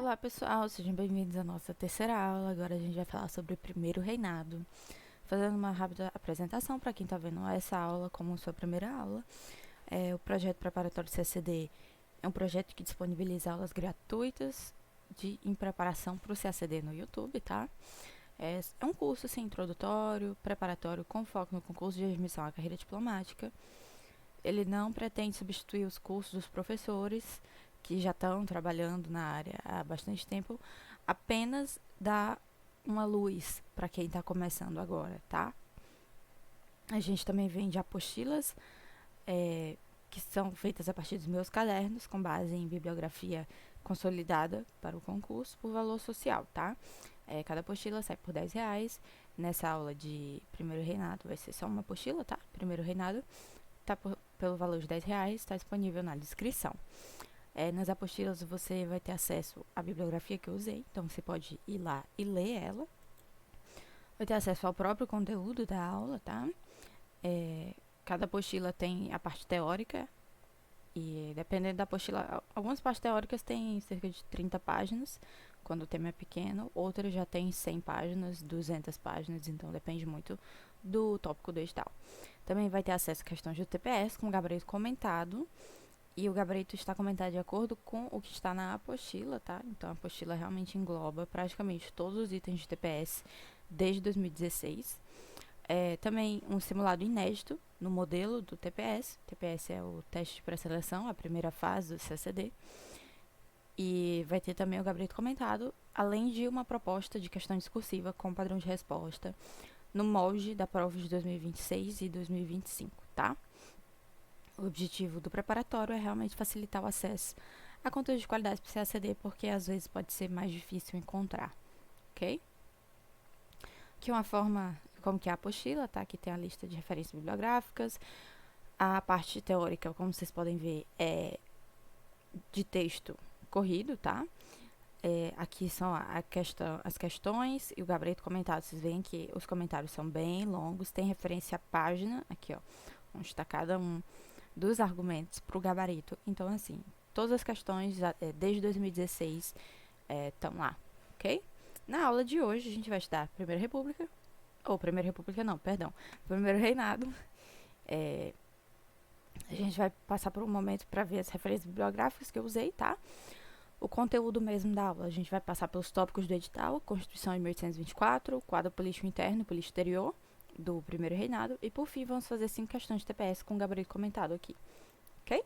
Olá pessoal, sejam bem-vindos à nossa terceira aula. Agora a gente vai falar sobre o primeiro reinado. Fazendo uma rápida apresentação para quem está vendo essa aula como sua primeira aula. O projeto preparatório CACD é um projeto que disponibiliza aulas gratuitas em preparação para o CACD no YouTube, tá? É um curso assim, introdutório, preparatório, com foco no concurso de admissão à carreira diplomática. Ele não pretende substituir os cursos dos professores que já estão trabalhando na área há bastante tempo, apenas dá uma luz para quem está começando agora, tá? A gente também vende apostilas que são feitas a partir dos meus cadernos, com base em bibliografia consolidada para o concurso, por valor social, tá? Cada apostila sai por R$10. Nessa aula de primeiro reinado vai ser só uma apostila, tá? Primeiro reinado tá pelo valor de R$10, está disponível na descrição. Nas apostilas você vai ter acesso à bibliografia que eu usei, então você pode ir lá e ler ela. Vai ter acesso ao próprio conteúdo da aula, tá? Cada apostila tem a parte teórica e dependendo da apostila, algumas partes teóricas têm cerca de 30 páginas, quando o tema é pequeno, outras já tem 100 páginas, 200 páginas, então depende muito do tópico do edital. Também vai ter acesso a questões do TPS com gabarito comentado, e o gabarito está comentado de acordo com o que está na apostila, tá? Então, a apostila realmente engloba praticamente todos os itens de TPS desde 2016. Também um simulado inédito no modelo do TPS. TPS é o teste de pré-seleção, a primeira fase do CACD. E vai ter também o gabarito comentado, além de uma proposta de questão discursiva com padrão de resposta no molde da prova de 2026 e 2025, tá? O objetivo do preparatório é realmente facilitar o acesso a conteúdo de qualidade para o CACD, porque às vezes pode ser mais difícil encontrar, ok? Aqui é uma forma como que é a apostila, tá? Aqui tem a lista de referências bibliográficas. A parte teórica, como vocês podem ver, é de texto corrido, tá? Aqui são as questões e o gabarito comentado. Vocês veem que os comentários são bem longos, tem referência à página, aqui ó, onde está cada um dos argumentos para o gabarito. Então, assim, todas as questões desde 2016 estão lá, ok? Na aula de hoje, a gente vai estudar Primeira República, Primeiro Reinado. A gente vai passar por um momento para ver as referências bibliográficas que eu usei, tá? O conteúdo mesmo da aula, a gente vai passar pelos tópicos do edital, Constituição de 1824, quadro político interno e político exterior do Primeiro Reinado, e por fim vamos fazer 5 questões de TPS com o gabarito comentado aqui, ok?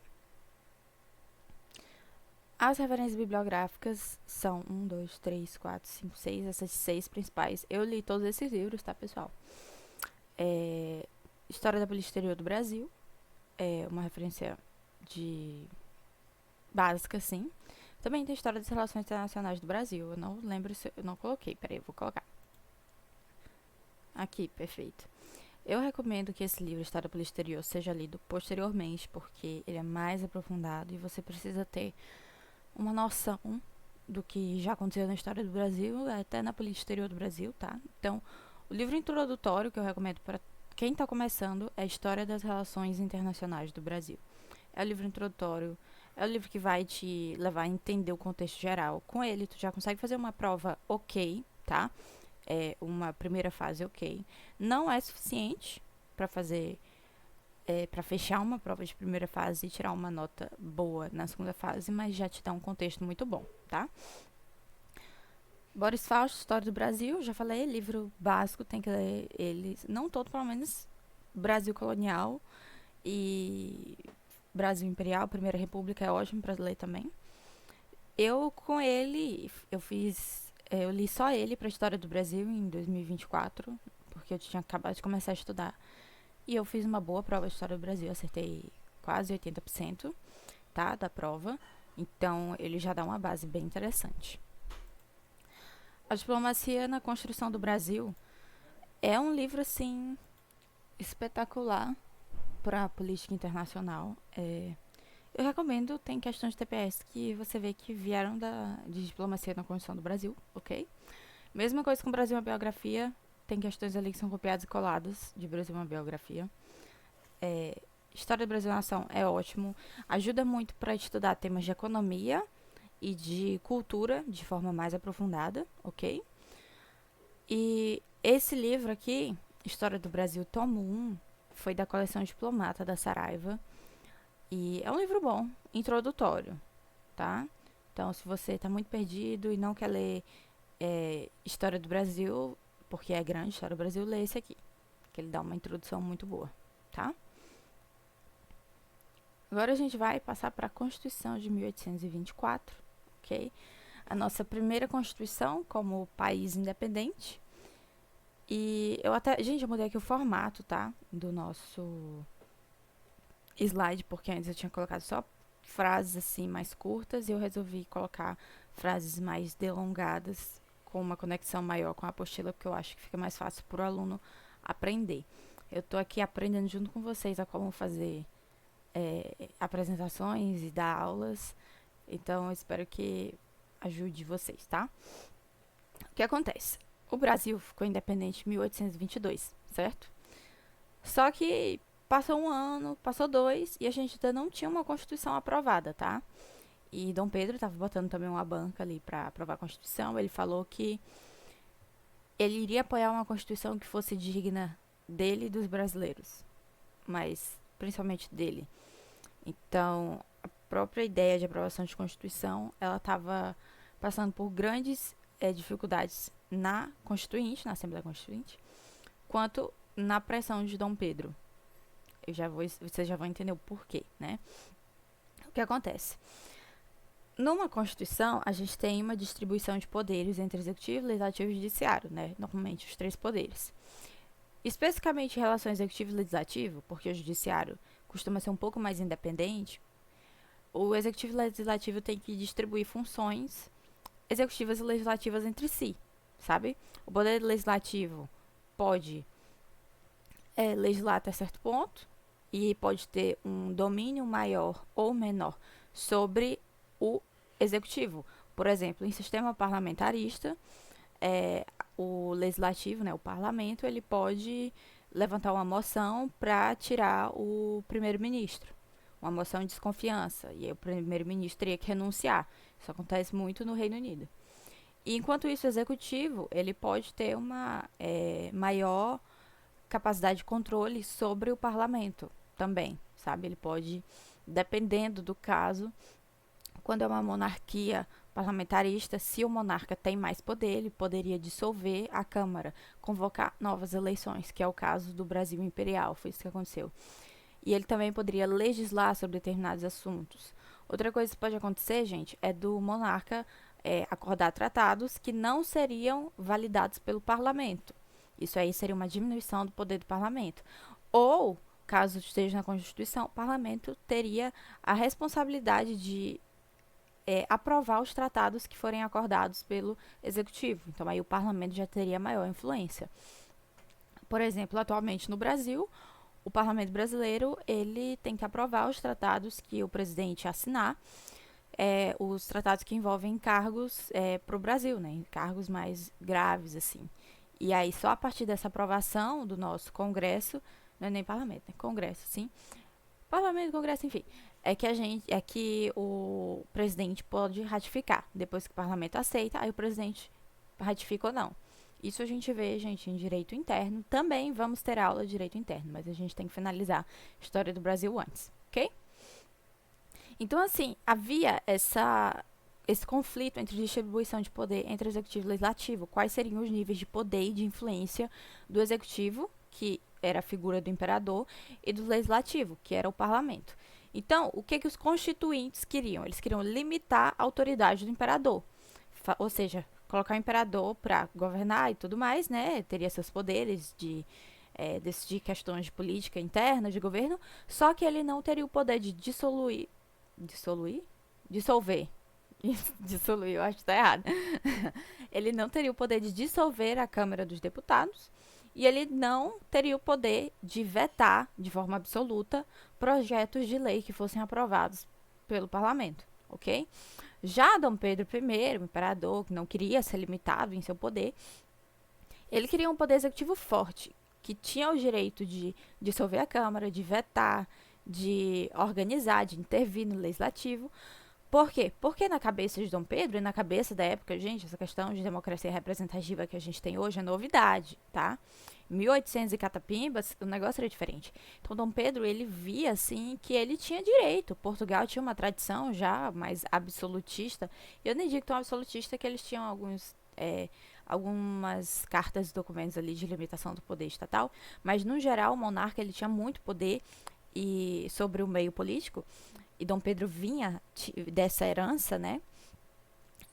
As referências bibliográficas são 1, 2, 3, 4, 5, 6, essas 6 principais. Eu li todos esses livros, tá, pessoal? História da Política Exterior do Brasil, é uma referência básica, sim. Também tem História das Relações Internacionais do Brasil. Eu não lembro se eu não coloquei. Peraí, eu vou colocar. Aqui, perfeito. Eu recomendo que esse livro, História da Política Exterior, seja lido posteriormente, porque ele é mais aprofundado e você precisa ter uma noção do que já aconteceu na história do Brasil, até na política exterior do Brasil, tá? Então, o livro introdutório que eu recomendo para quem está começando é História das Relações Internacionais do Brasil. É o livro introdutório, é o livro que vai te levar a entender o contexto geral. Com ele, tu já consegue fazer uma prova ok, tá? Uma primeira fase ok. Não é suficiente para fazer para fechar uma prova de primeira fase e tirar uma nota boa na segunda fase, mas já te dá um contexto muito bom, tá? Boris Fausto, História do Brasil, já falei, livro básico, tem que ler ele, não todo, pelo menos Brasil Colonial e Brasil Imperial, Primeira República é ótimo para ler também. Eu, com ele, eu li só ele para História do Brasil em 2024, porque eu tinha acabado de começar a estudar. E eu fiz uma boa prova de História do Brasil, acertei quase 80%, tá, da prova. Então, ele já dá uma base bem interessante. A Diplomacia na Construção do Brasil é um livro, assim, espetacular para a política internacional. Eu recomendo, tem questões de TPS que você vê que vieram de Diplomacia na Construção do Brasil, ok? Mesma coisa com Brasil, uma biografia. Tem questões ali que são copiadas e coladas de Brasil, uma biografia. História do Brasil Nação é ótimo. Ajuda muito para estudar temas de economia e de cultura de forma mais aprofundada, ok? E esse livro aqui, História do Brasil, tomo 1, foi da coleção Diplomata da Saraiva. E é um livro bom, introdutório, tá? Então, se você está muito perdido e não quer ler História do Brasil, porque é grande, História do Brasil, lê esse aqui, que ele dá uma introdução muito boa, tá? Agora a gente vai passar para a Constituição de 1824, ok? A nossa primeira Constituição como país independente. E gente, eu mudei aqui o formato, tá? Do nosso slide, porque antes eu tinha colocado só frases assim mais curtas e eu resolvi colocar frases mais delongadas com uma conexão maior com a apostila, porque eu acho que fica mais fácil para o aluno aprender. Eu estou aqui aprendendo junto com vocês a como fazer apresentações e dar aulas, então eu espero que ajude vocês, tá? O que acontece? O Brasil ficou independente em 1822, certo? Só que passou um ano, passou 2 e a gente ainda não tinha uma Constituição aprovada, tá? E Dom Pedro estava botando também uma banca ali para aprovar a Constituição. Ele falou que ele iria apoiar uma Constituição que fosse digna dele e dos brasileiros, mas principalmente dele. Então, a própria ideia de aprovação de Constituição, ela estava passando por grandes dificuldades na Constituinte, na Assembleia Constituinte, quanto na pressão de Dom Pedro. Vocês já vão entender o porquê, né? O que acontece? Numa Constituição, a gente tem uma distribuição de poderes entre Executivo, Legislativo e Judiciário, né? Normalmente, os 3 poderes. Especificamente em relação ao Executivo e Legislativo, porque o Judiciário costuma ser um pouco mais independente, o Executivo e Legislativo tem que distribuir funções executivas e legislativas entre si, sabe? O Poder Legislativo pode legislar até certo ponto e pode ter um domínio maior ou menor sobre o Executivo. Por exemplo, em sistema parlamentarista, o Legislativo, né, o Parlamento, ele pode levantar uma moção para tirar o primeiro-ministro, uma moção de desconfiança, e aí o primeiro-ministro teria que renunciar. Isso acontece muito no Reino Unido. E, enquanto isso, o Executivo, ele pode ter uma maior capacidade de controle sobre o parlamento também, sabe? Ele pode, dependendo do caso, quando é uma monarquia parlamentarista, se o monarca tem mais poder, ele poderia dissolver a Câmara, convocar novas eleições, que é o caso do Brasil Imperial, foi isso que aconteceu. E ele também poderia legislar sobre determinados assuntos. Outra coisa que pode acontecer, gente, é do monarca acordar tratados que não seriam validados pelo parlamento. Isso aí seria uma diminuição do poder do parlamento. Ou, caso esteja na Constituição, o parlamento teria a responsabilidade de aprovar os tratados que forem acordados pelo executivo. Então, aí o parlamento já teria maior influência. Por exemplo, atualmente no Brasil, o parlamento brasileiro ele tem que aprovar os tratados que o presidente assinar, os tratados que envolvem cargos para o Brasil, né, cargos mais graves, assim. E aí, só a partir dessa aprovação do nosso Congresso, não é nem parlamento, né, Congresso, sim, parlamento, Congresso, enfim, é que o presidente pode ratificar. Depois que o parlamento aceita, aí o presidente ratifica ou não. Isso a gente vê, gente, em direito interno. Também vamos ter aula de direito interno, mas a gente tem que finalizar a história do Brasil antes, ok? Então, assim, havia esse conflito entre distribuição de poder entre executivo e legislativo. Quais seriam os níveis de poder e de influência do executivo, que era a figura do imperador, e do legislativo, que era o parlamento. Então, o que os constituintes queriam? Eles queriam limitar a autoridade do imperador. Ou seja, colocar o imperador para governar e tudo mais, né? Teria seus poderes de decidir questões de política interna, de governo, só que ele não teria o poder de dissolver. Dissolver, eu acho que tá errado. Ele não teria o poder de dissolver a Câmara dos Deputados e ele não teria o poder de vetar, de forma absoluta, projetos de lei que fossem aprovados pelo parlamento, ok? Já Dom Pedro I, o imperador, que não queria ser limitado em seu poder, ele queria um poder executivo forte, que tinha o direito de dissolver a Câmara, de vetar, de organizar, de intervir no legislativo, Por quê? Porque na cabeça de Dom Pedro e na cabeça da época, gente, essa questão de democracia representativa que a gente tem hoje é novidade, tá? 1800 e catapimbas, o negócio era diferente. Então, Dom Pedro, ele via, assim, que ele tinha direito. Portugal tinha uma tradição já mais absolutista. Eu nem digo tão absolutista que eles tinham algumas cartas e documentos ali de limitação do poder estatal, mas, no geral, o monarca, ele tinha muito poder e sobre o meio político, e Dom Pedro vinha dessa herança, né?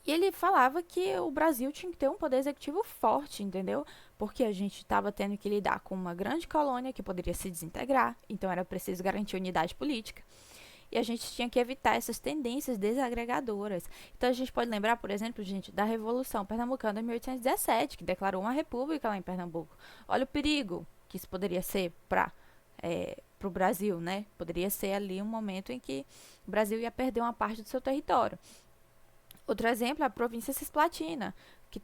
E ele falava que o Brasil tinha que ter um poder executivo forte, entendeu? Porque a gente estava tendo que lidar com uma grande colônia que poderia se desintegrar, então era preciso garantir unidade política. E a gente tinha que evitar essas tendências desagregadoras. Então a gente pode lembrar, por exemplo, gente, da Revolução Pernambucana de 1817, que declarou uma república lá em Pernambuco. Olha o perigo que isso poderia ser para o Brasil, né? Poderia ser ali um momento em que o Brasil ia perder uma parte do seu território. Outro exemplo é a província Cisplatina, que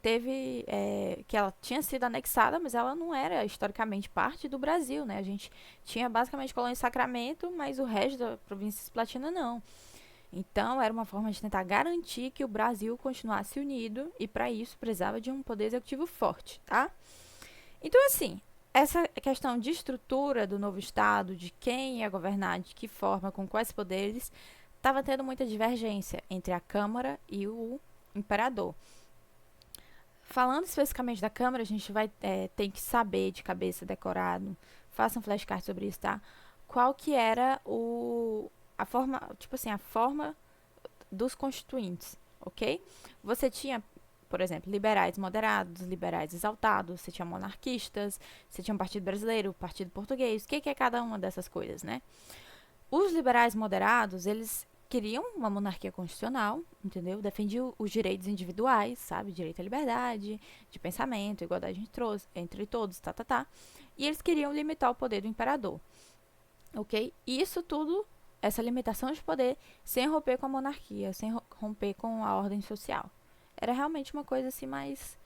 que ela tinha sido anexada, mas ela não era historicamente parte do Brasil, né? A gente tinha basicamente colônia de Sacramento, mas o resto da província Cisplatina não. Então, era uma forma de tentar garantir que o Brasil continuasse unido e, para isso, precisava de um poder executivo forte, tá? Então, assim, essa questão de estrutura do novo Estado, de quem ia governar, de que forma, com quais poderes, estava tendo muita divergência entre a Câmara e o imperador. Falando especificamente da Câmara, a gente vai ter que saber de cabeça decorado, faça um flashcard sobre isso, tá? Qual que era a forma, tipo assim, a forma dos constituintes, ok? Você tinha, por exemplo, liberais moderados, liberais exaltados, você tinha monarquistas, você tinha um partido brasileiro, um partido português, o que é cada uma dessas coisas, né? Os liberais moderados, eles queriam uma monarquia constitucional, entendeu? Defendiam os direitos individuais, sabe? Direito à liberdade, de pensamento, igualdade entre todos, tá, tá, tá. E eles queriam limitar o poder do imperador, ok? E isso tudo, essa limitação de poder, sem romper com a monarquia, sem romper com a ordem social. Era realmente uma coisa assim mais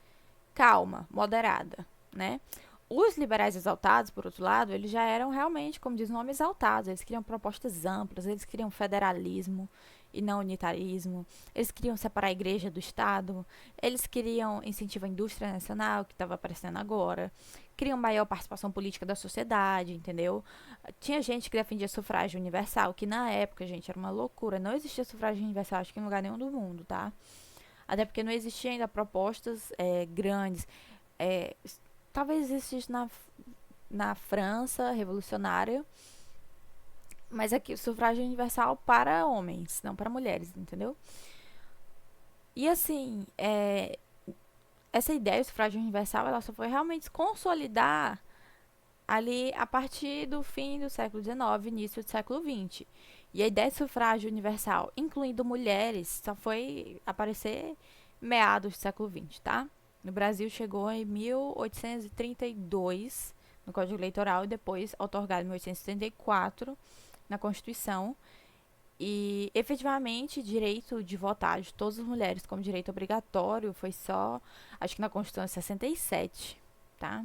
calma, moderada, né? Os liberais exaltados, por outro lado, eles já eram realmente, como diz o nome, exaltados. Eles queriam propostas amplas, eles queriam federalismo e não unitarismo. Eles queriam separar a igreja do Estado. Eles queriam incentivo à indústria nacional, que estava aparecendo agora. Queriam maior participação política da sociedade, entendeu? Tinha gente que defendia sufrágio universal, que na época, gente, era uma loucura. Não existia sufrágio universal, acho que em lugar nenhum do mundo, tá? Até porque não existiam ainda propostas grandes. É, talvez existisse na França revolucionária, mas aqui o sufrágio universal para homens, não para mulheres, entendeu? E assim, essa ideia do sufrágio universal, ela só foi realmente se consolidar ali a partir do fim do século XIX, início do século XX. E a ideia de sufrágio universal, incluindo mulheres, só foi aparecer meados do século XX, tá? No Brasil chegou em 1832, no Código Eleitoral, e depois otorgado em 1874, na Constituição. E, efetivamente, direito de votar de todas as mulheres como direito obrigatório foi só, acho que na Constituição de 67, tá?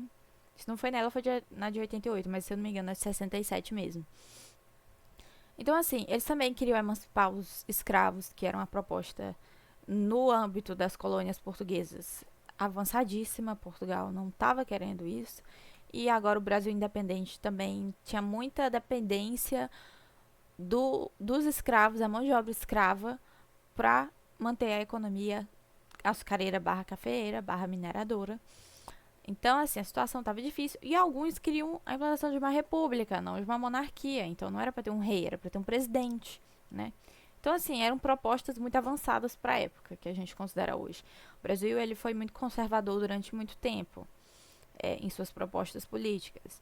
Se não foi nela, foi na de 88, mas se eu não me engano é de 67 mesmo. Então, assim, eles também queriam emancipar os escravos, que era uma proposta no âmbito das colônias portuguesas avançadíssima. Portugal não estava querendo isso. E agora o Brasil independente também tinha muita dependência dos escravos, a mão de obra escrava, para manter a economia açucareira barra cafeeira barra mineradora. Então, assim, a situação estava difícil. E alguns queriam a implantação de uma república, não de uma monarquia. Então, não era para ter um rei, era para ter um presidente, né? Então, assim, eram propostas muito avançadas para a época, que a gente considera hoje. O Brasil, ele foi muito conservador durante muito tempo em suas propostas políticas.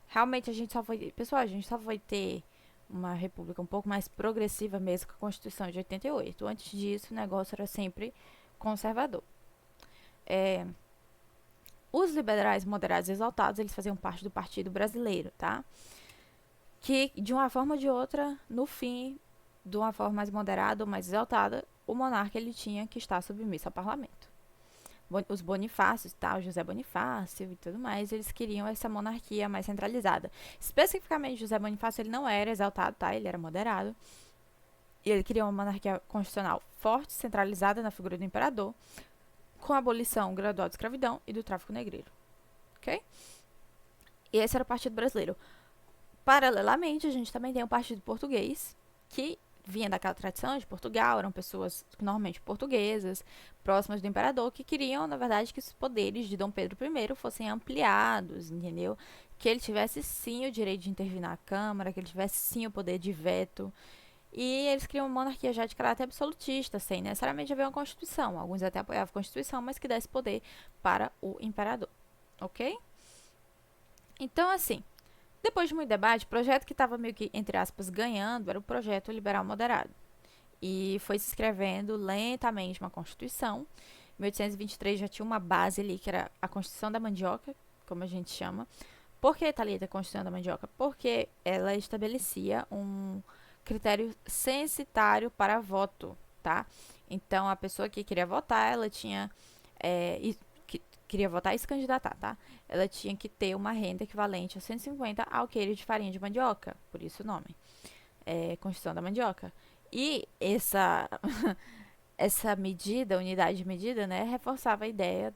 Realmente, a gente só foi... Pessoal, a gente só foi ter uma república um pouco mais progressiva mesmo com a Constituição de 88. Antes disso, o negócio era sempre conservador. Os liberais moderados e exaltados, eles faziam parte do Partido Brasileiro, tá? Que, de uma forma ou de outra, no fim, de uma forma mais moderada ou mais exaltada, o monarca ele tinha que estar submisso ao parlamento. Os Bonifácios, tá? O José Bonifácio e tudo mais, eles queriam essa monarquia mais centralizada. Especificamente, José Bonifácio, ele não era exaltado, tá? Ele era moderado. E ele queria uma monarquia constitucional forte, centralizada na figura do imperador, com a abolição gradual da escravidão e do tráfico negreiro. Ok? E esse era o Partido Brasileiro. Paralelamente, a gente também tem o Partido Português, que vinha daquela tradição de Portugal, eram pessoas normalmente portuguesas, próximas do imperador, que queriam, na verdade, que os poderes de Dom Pedro I fossem ampliados, entendeu? Que ele tivesse sim o direito de intervir na Câmara, que ele tivesse sim o poder de veto. E eles criam uma monarquia já de caráter absolutista, sem necessariamente haver uma Constituição. Alguns até apoiavam a Constituição, mas que desse poder para o imperador. Ok? Então, assim, depois de muito debate, o projeto que estava meio que, entre aspas, ganhando era o projeto liberal moderado. E foi se escrevendo lentamente uma Constituição. Em 1823 já tinha uma base ali, que era a Constituição da Mandioca, como a gente chama. Por que, Thalita, a Constituição da Mandioca? Porque ela estabelecia um critério censitário para voto, tá? Então, a pessoa que queria votar, ela tinha... queria votar e se candidatar, tá? Ela tinha que ter uma renda equivalente a 150 alqueires de farinha de mandioca, por isso o nome. Constituição da Mandioca. E essa medida, unidade de medida, né, reforçava a ideia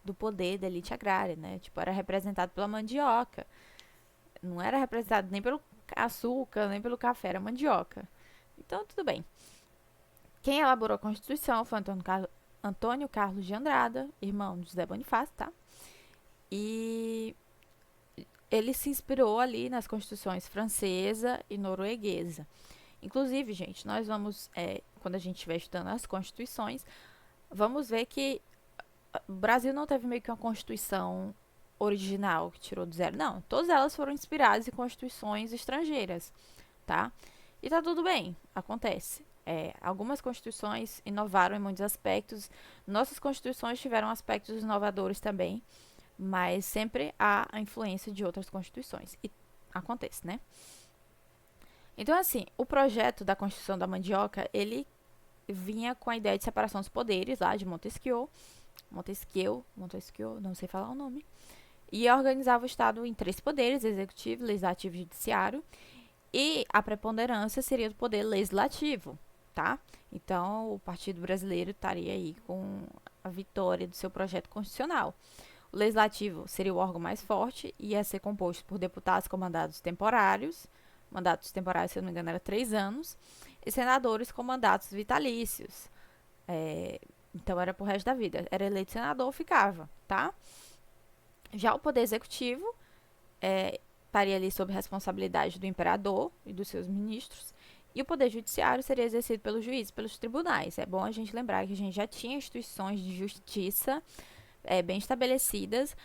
do poder da elite agrária, né? Tipo, era representado pela mandioca. Não era representado nem pelo açúcar, nem pelo café, era mandioca. Então, tudo bem. Quem elaborou a Constituição foi Antônio Carlos de Andrada, irmão de José Bonifácio, tá? E ele se inspirou ali nas constituições francesa e norueguesa. Inclusive, gente, nós vamos, quando a gente estiver estudando as constituições, vamos ver que o Brasil não teve meio que uma constituição original que tirou do zero. Não, todas elas foram inspiradas em constituições estrangeiras, tá? E tá tudo bem, acontece. Algumas constituições inovaram em muitos aspectos. Nossas constituições tiveram aspectos inovadores também, mas sempre há a influência de outras constituições. E acontece, né? Então, assim, o projeto da Constituição da Mandioca, ele vinha com a ideia de separação dos poderes, lá de Montesquieu, não sei falar o nome, e organizava o Estado em 3 poderes, executivo, legislativo e judiciário, e a preponderância seria do poder legislativo, tá? Então, o Partido Brasileiro estaria aí com a vitória do seu projeto constitucional. O legislativo seria o órgão mais forte e ia ser composto por deputados com mandatos temporários, se eu não me engano, era 3 anos, e senadores com mandatos vitalícios. Então, era pro resto da vida. Era eleito senador, ficava, tá? Já o poder executivo estaria ali sob responsabilidade do imperador e dos seus ministros, e o poder judiciário seria exercido pelos juízes, pelos tribunais. É bom a gente lembrar que a gente já tinha instituições de justiça bem estabelecidas.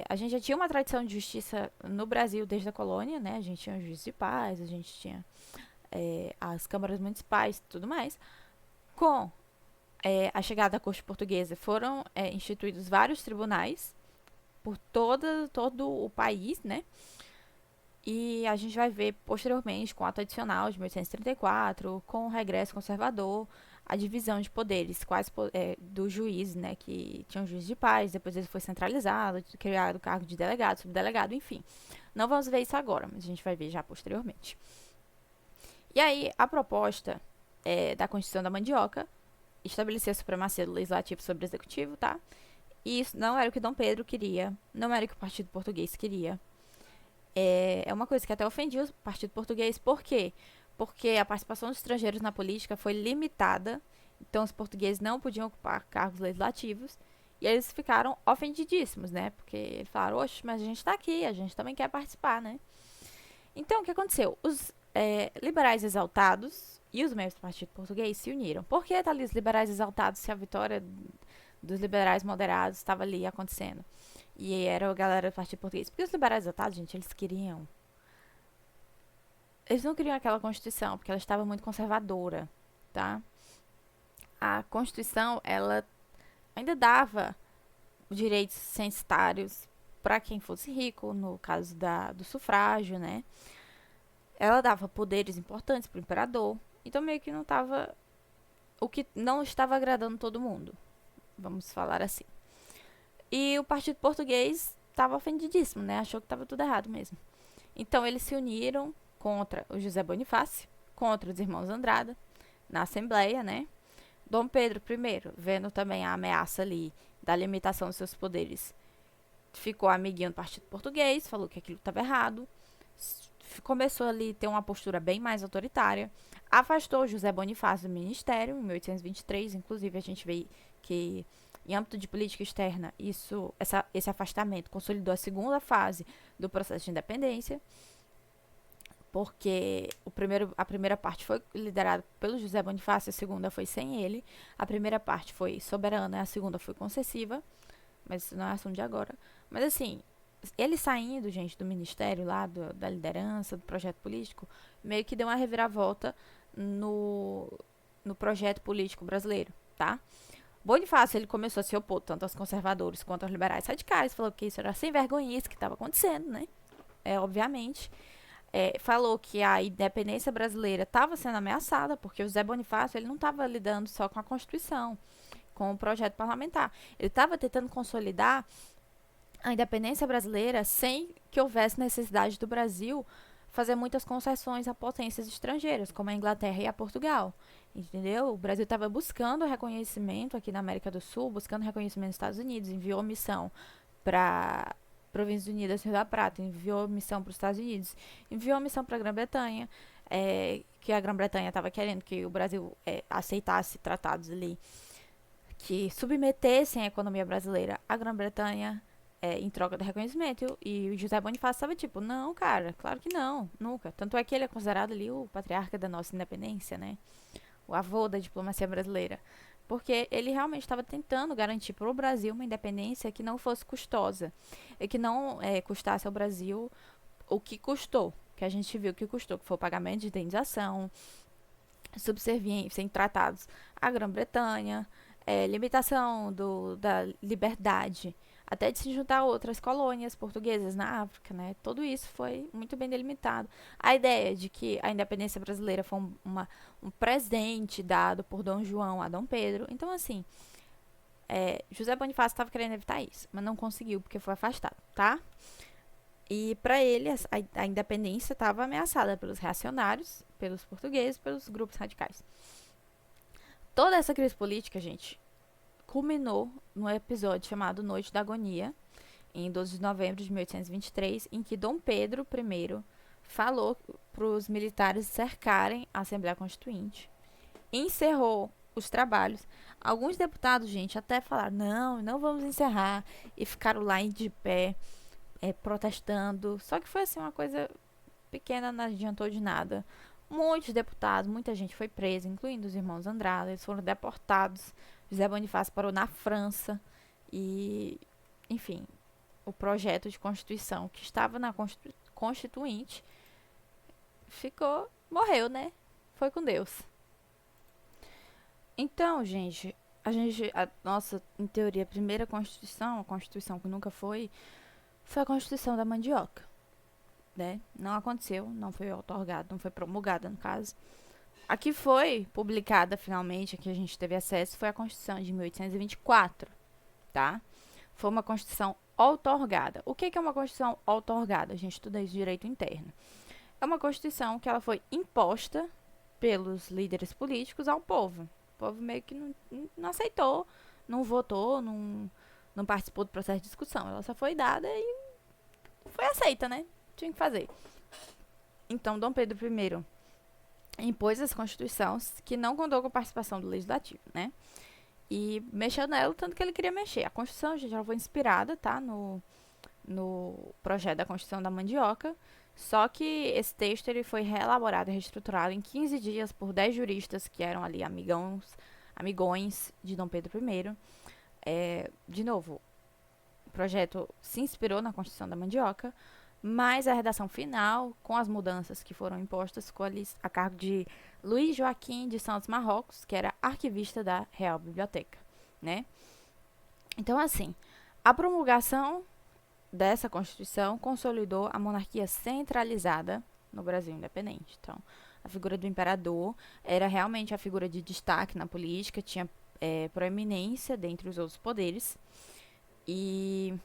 A gente já tinha uma tradição de justiça no Brasil desde a colônia, né? A gente tinha o juiz de paz, a gente tinha as câmaras municipais e tudo mais. Com a chegada da corte portuguesa, foram instituídos vários tribunais por todo o país, né? E a gente vai ver posteriormente, com o ato adicional de 1834, com o regresso conservador, a divisão de poderes, do juiz, né, que tinha um juiz de paz, depois ele foi centralizado, criado o cargo de delegado, subdelegado, enfim. Não vamos ver isso agora, mas a gente vai ver já posteriormente. E aí, a proposta da Constituição da Mandioca estabelecia a supremacia do legislativo sobre o executivo, tá? E isso não era o que Dom Pedro queria, não era o que o Partido Português queria. É uma coisa que até ofendia o Partido Português. Por quê? Porque a participação dos estrangeiros na política foi limitada, então os portugueses não podiam ocupar cargos legislativos, e eles ficaram ofendidíssimos, né? Porque eles falaram, oxe, mas a gente tá aqui, a gente também quer participar, né? Então, o que aconteceu? Os liberais exaltados e os membros do Partido Português se uniram. Por que tá ali os liberais exaltados se a vitória dos liberais moderados estava ali acontecendo? E era a galera do Partido Português. Porque os liberais exaltados, gente, eles não queriam aquela Constituição, porque ela estava muito conservadora, tá? A Constituição, ela ainda dava direitos censitários para quem fosse rico, no caso do sufrágio, né? Ela dava poderes importantes para o imperador. Então, meio que não estava... O que não estava agradando todo mundo, vamos falar assim. E o Partido Português estava ofendidíssimo, né? Achou que estava tudo errado mesmo. Então, eles se uniram contra o José Bonifácio, contra os irmãos Andrada na Assembleia, né? Dom Pedro I, vendo também a ameaça ali da limitação dos seus poderes, ficou amiguinho do Partido Português, falou que aquilo estava errado, começou ali a ter uma postura bem mais autoritária, afastou José Bonifácio do ministério em 1823, inclusive a gente vê que em âmbito de política externa, esse afastamento consolidou a segunda fase do processo de independência, porque a primeira parte foi liderada pelo José Bonifácio, a segunda foi sem ele. A primeira parte foi soberana, a segunda foi concessiva, mas isso não é assunto de agora. Mas assim, ele saindo, gente, do ministério lá, da liderança, do projeto político, meio que deu uma reviravolta no projeto político brasileiro, tá? Bonifácio, ele começou a se opor tanto aos conservadores quanto aos liberais radicais, falou que isso era sem vergonhice que estava acontecendo, né? Obviamente. Falou que a independência brasileira estava sendo ameaçada, porque o José Bonifácio ele não estava lidando só com a Constituição, com o projeto parlamentar. Ele estava tentando consolidar a independência brasileira sem que houvesse necessidade do Brasil fazer muitas concessões a potências estrangeiras, como a Inglaterra e a Portugal. Entendeu? O Brasil estava buscando reconhecimento aqui na América do Sul, buscando reconhecimento nos Estados Unidos, enviou missão para Províncias Unidas Rio da Prata, enviou missão para os Estados Unidos, enviou missão para a Grã-Bretanha, que a Grã-Bretanha estava querendo que o Brasil aceitasse tratados ali que submetessem a economia brasileira à Grã-Bretanha em troca de reconhecimento. E o José Bonifácio estava tipo, não, cara, claro que não, nunca. Tanto é que ele é considerado ali o patriarca da nossa independência, né? O avô da diplomacia brasileira. Porque ele realmente estava tentando garantir para o Brasil uma independência que não fosse custosa. E que não custasse ao Brasil o que custou. Que a gente viu que custou, que foi o pagamento de indenização, subserviência em tratados à Grã-Bretanha, limitação da liberdade, até de se juntar a outras colônias portuguesas na África, né? Tudo isso foi muito bem delimitado. A ideia de que a independência brasileira foi um presente dado por Dom João a Dom Pedro. Então, assim, José Bonifácio estava querendo evitar isso, mas não conseguiu porque foi afastado, tá? E para ele, a independência estava ameaçada pelos reacionários, pelos portugueses, pelos grupos radicais. Toda essa crise política, gente, culminou no episódio chamado Noite da Agonia, em 12 de novembro de 1823, em que Dom Pedro I falou para os militares cercarem a Assembleia Constituinte, encerrou os trabalhos. Alguns deputados, gente, até falaram, não vamos encerrar, e ficaram lá de pé, protestando. Só que foi assim uma coisa pequena, não adiantou de nada. Muitos deputados, muita gente foi presa, incluindo os irmãos Andrade, eles foram deportados. José Bonifácio parou na França e, enfim, o projeto de Constituição que estava na Constituinte morreu, né? Foi com Deus. Então, gente, a nossa, em teoria, primeira Constituição, a Constituição que nunca foi a Constituição da Mandioca, né? Não aconteceu, não foi outorgada, não foi promulgada, no caso. A que foi publicada finalmente, a que a gente teve acesso, foi a Constituição de 1824, tá? Foi uma Constituição outorgada. O que é uma Constituição outorgada? A gente estuda isso de direito interno. É uma Constituição que ela foi imposta pelos líderes políticos ao povo. O povo meio que não aceitou, não votou, não participou do processo de discussão. Ela só foi dada e foi aceita, né? Tinha que fazer. Então, Dom Pedro I impôs essa Constituição que não contou com a participação do Legislativo, né? E mexeu nela tanto que ele queria mexer. A Constituição, gente, ela foi inspirada, tá? No projeto da Constituição da Mandioca. Só que esse texto ele foi reelaborado e reestruturado em 15 dias por 10 juristas que eram ali amigões de Dom Pedro I. De novo, o projeto se inspirou na Constituição da Mandioca, mas a redação final, com as mudanças que foram impostas, ficou ali a cargo de Luiz Joaquim de Santos Marrocos, que era arquivista da Real Biblioteca, né? Então, assim, a promulgação dessa Constituição consolidou a monarquia centralizada no Brasil independente. Então, a figura do imperador era realmente a figura de destaque na política, tinha proeminência dentre os outros poderes, e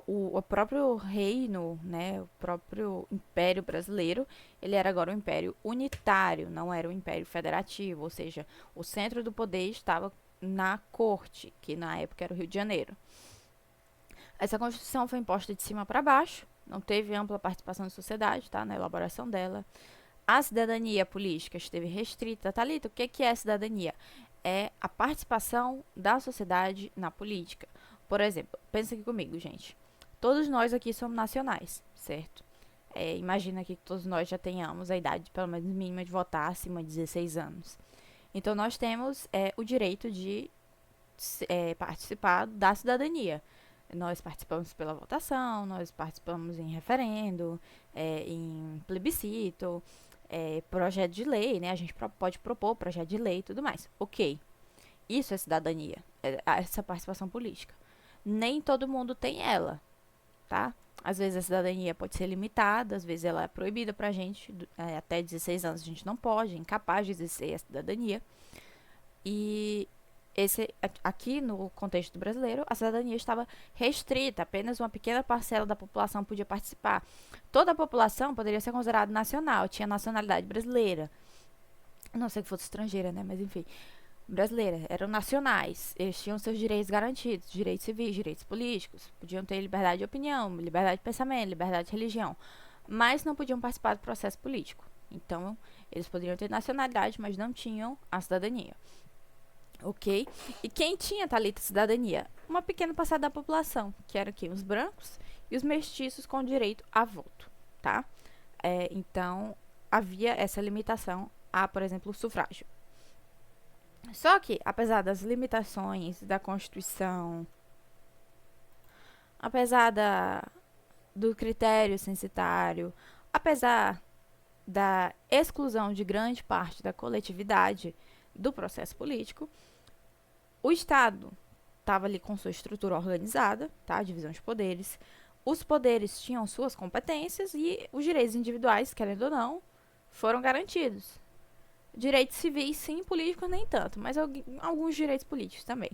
o próprio reino, né, o próprio Império Brasileiro, ele era agora um império unitário, não era um império federativo, ou seja, o centro do poder estava na corte, que na época era o Rio de Janeiro. Essa Constituição foi imposta de cima para baixo, não teve ampla participação da sociedade, tá, na elaboração dela. A cidadania política esteve restrita. Thalita, o que é cidadania? É a participação da sociedade na política. Por exemplo, pensa aqui comigo, gente. Todos nós aqui somos nacionais, certo? Imagina que todos nós já tenhamos a idade, pelo menos mínima, de votar acima de 16 anos. Então, nós temos o direito de participar da cidadania. Nós participamos pela votação, nós participamos em referendo, em plebiscito, projeto de lei, né? A gente pode propor projeto de lei e tudo mais. Ok. Isso é cidadania, essa participação política. Nem todo mundo tem ela, tá? Às vezes a cidadania pode ser limitada, às vezes ela é proibida pra gente, até 16 anos a gente não pode, é incapaz de exercer a cidadania. E aqui no contexto brasileiro, a cidadania estava restrita, apenas uma pequena parcela da população podia participar. Toda a população poderia ser considerada nacional, tinha nacionalidade brasileira. Não sei que fosse estrangeira, né? Mas enfim, brasileira, eram nacionais, eles tinham seus direitos garantidos, direitos civis, direitos políticos, podiam ter liberdade de opinião, liberdade de pensamento, liberdade de religião, mas não podiam participar do processo político. Então, eles poderiam ter nacionalidade, mas não tinham a cidadania. Ok? E quem tinha, Thalita, cidadania? Uma pequena parcela da população, que eram aqui os brancos e os mestiços com direito a voto, tá? Então, havia essa limitação a, por exemplo, o sufrágio. Só que, apesar das limitações da Constituição, apesar do critério censitário, apesar da exclusão de grande parte da coletividade do processo político, o Estado estava ali com sua estrutura organizada, tá? Divisão de poderes. Os poderes tinham suas competências e os direitos individuais, querendo ou não, foram garantidos. Direitos civis, sim, políticos nem tanto, mas alguns direitos políticos também.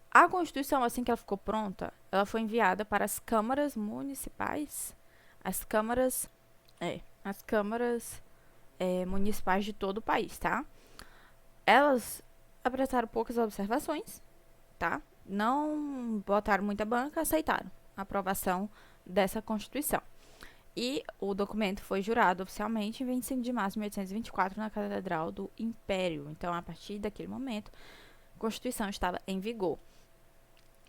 A Constituição, assim que ela ficou pronta, ela foi enviada para as câmaras municipais, as câmaras municipais de todo o país, tá? Elas apresentaram poucas observações, tá? Não botaram muita banca, aceitaram a aprovação dessa Constituição. E o documento foi jurado oficialmente em 25 de março de 1824 na Catedral do Império. Então, a partir daquele momento, a Constituição estava em vigor.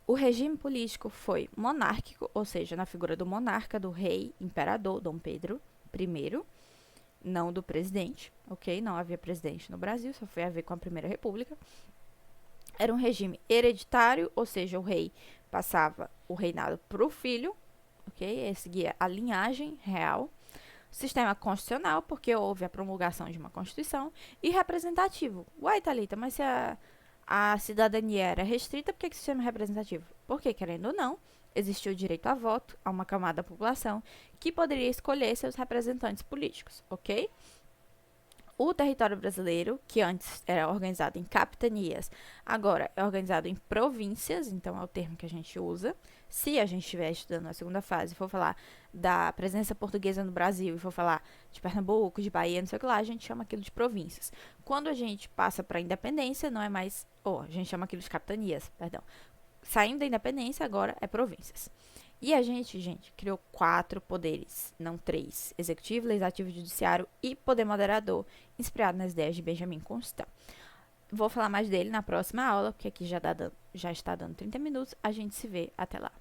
O regime político foi monárquico, ou seja, na figura do monarca, do rei, imperador, Dom Pedro I, não do presidente, ok? Não havia presidente no Brasil, só foi a ver com a Primeira República. Era um regime hereditário, ou seja, o rei passava o reinado para o filho, ok? Seguia a linhagem real. Sistema constitucional, porque houve a promulgação de uma Constituição. E representativo. Uai, Thalita, mas se a cidadania era restrita, por que o sistema é representativo? Porque, querendo ou não, existia o direito a voto a uma camada da população que poderia escolher seus representantes políticos, ok? O território brasileiro, que antes era organizado em capitanias, agora é organizado em províncias, então é o termo que a gente usa. Se a gente estiver estudando a segunda fase e for falar da presença portuguesa no Brasil e for falar de Pernambuco, de Bahia, não sei o que lá, a gente chama aquilo de províncias. Quando a gente passa para a independência, não é mais... a gente chama aquilo de capitanias, perdão. Saindo da independência, agora é províncias. E a gente, criou 4 poderes, não 3. Executivo, legislativo, judiciário e poder moderador, inspirado nas ideias de Benjamin Constant. Vou falar mais dele na próxima aula, porque aqui já está dando 30 minutos. A gente se vê até lá.